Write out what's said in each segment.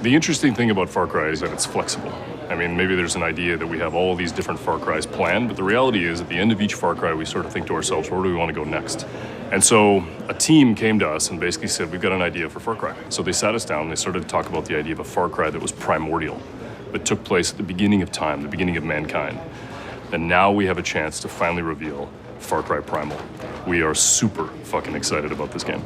The interesting thing about Far Cry is that it's flexible. I mean, maybe there's an idea that we have all these different Far Crys planned, but the reality is at the end of each Far Cry, we sort of think to ourselves, where do we want to go next? And so a team came to us and basically said, we've got an idea for Far Cry. So they sat us down and they started to talk about the idea of a Far Cry that was primordial, that took place at the beginning of time, the beginning of mankind. And now we have a chance to finally reveal Far Cry Primal. We are super fucking excited about this game.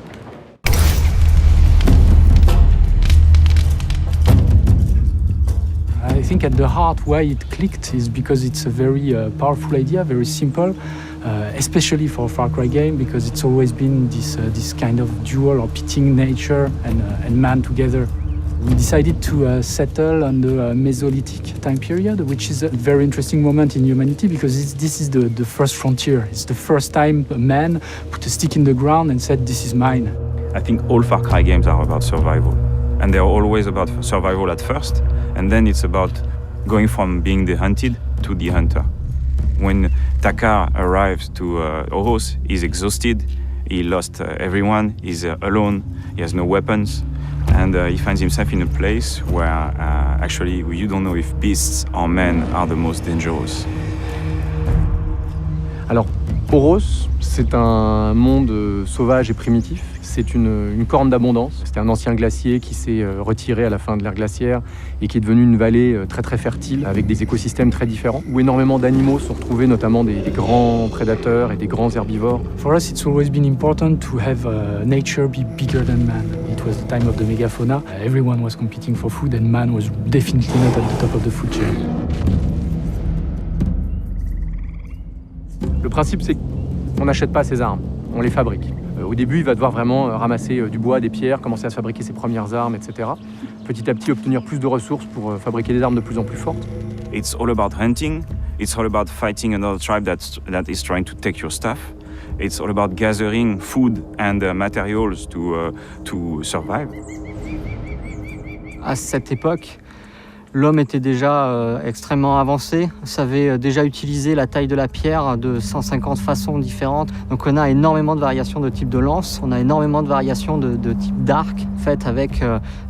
I think at the heart why it clicked is because it's a very powerful idea, very simple, especially for a Far Cry game, because it's always been this kind of dual or pitting nature and man together. We decided to settle on the Mesolithic time period, which is a very interesting moment in humanity because this is the first frontier. It's the first time a man put a stick in the ground and said, this is mine. I think all Far Cry games are about survival. And they're always about survival at first, and then it's about going from being the hunted to the hunter. When Takar arrives to Oros, he's exhausted, he lost everyone, he's alone, he has no weapons, and he finds himself in a place where actually you don't know if beasts or men are the most dangerous. Alors, Oros, c'est un monde sauvage et primitif. C'est une corne d'abondance. C'était un ancien glacier qui s'est retiré à la fin de l'ère glaciaire et qui est devenu une vallée très très fertile avec des écosystèmes très différents où énormément d'animaux sont retrouvés, notamment des grands prédateurs et des grands herbivores. For us, it's always been important to have nature be bigger than man. It was the time of the megafauna. Everyone was competing for food and man was definitely not at the top of the food chain. Le principe, c'est qu'on n'achète pas ses armes, on les fabrique. Au début, il va devoir vraiment ramasser du bois, des pierres, commencer à se fabriquer ses premières armes, etc. Petit à petit, obtenir plus de ressources pour fabriquer des armes de plus en plus fortes. It's all about hunting. It's all about fighting another tribe that is trying to take your stuff. It's all about gathering food and materials to survive. À cette époque, l'homme était déjà extrêmement avancé, savait déjà utiliser la taille de la pierre de 150 façons différentes. Donc on a énormément de variations de type de lance, on a énormément de variations de type d'arc, faites avec,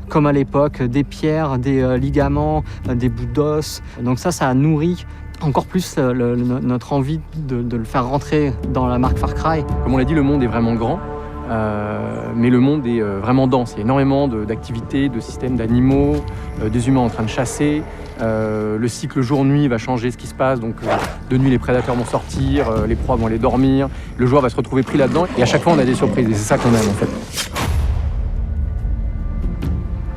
comme à l'époque, des pierres, des ligaments, des bouts d'os. Donc ça a nourri encore plus notre envie de le faire rentrer dans la marque Far Cry. Comme on l'a dit, le monde est vraiment grand. Mais le monde est vraiment dense. Il y a énormément d'activités, de systèmes d'animaux, des humains en train de chasser. Le cycle jour-nuit va changer ce qui se passe. Donc, de nuit, les prédateurs vont sortir, les proies vont aller dormir. Le joueur va se retrouver pris là-dedans. Et à chaque fois, on a des surprises. Et c'est ça qu'on aime, en fait.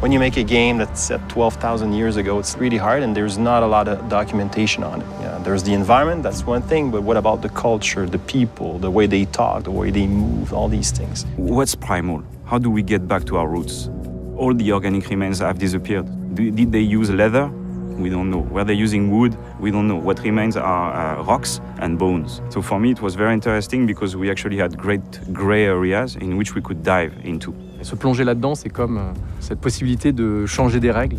When you make a game that's set 12,000 years ago, it's really hard and there's not a lot of documentation on it. Yeah, there's the environment, that's one thing, but what about the culture, the people, the way they talk, the way they move, all these things? What's primal? How do we get back to our roots? All the organic remains have disappeared. Did they use leather? We don't know. Were they using wood? We don't know. What remains are rocks and bones. So for me, it was very interesting because we actually had great gray areas in which we could dive into. Et se plonger là-dedans, c'est comme cette possibilité de changer des règles.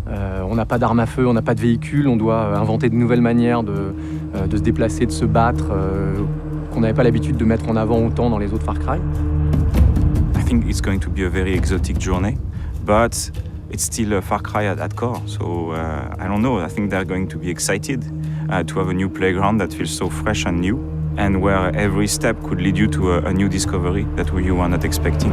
On n'a pas d'armes à feu, on n'a pas de véhicule, on doit inventer de nouvelles manières de se déplacer, de se battre, qu'on n'avait pas l'habitude de mettre en avant autant dans les autres Far Cry. I think it's going to be a very exotic journey, but it's still a Far Cry at core. So I don't know, I think they're going to be excited to have a new playground that feels so fresh and new, and where every step could lead you to a new discovery that you were not expecting.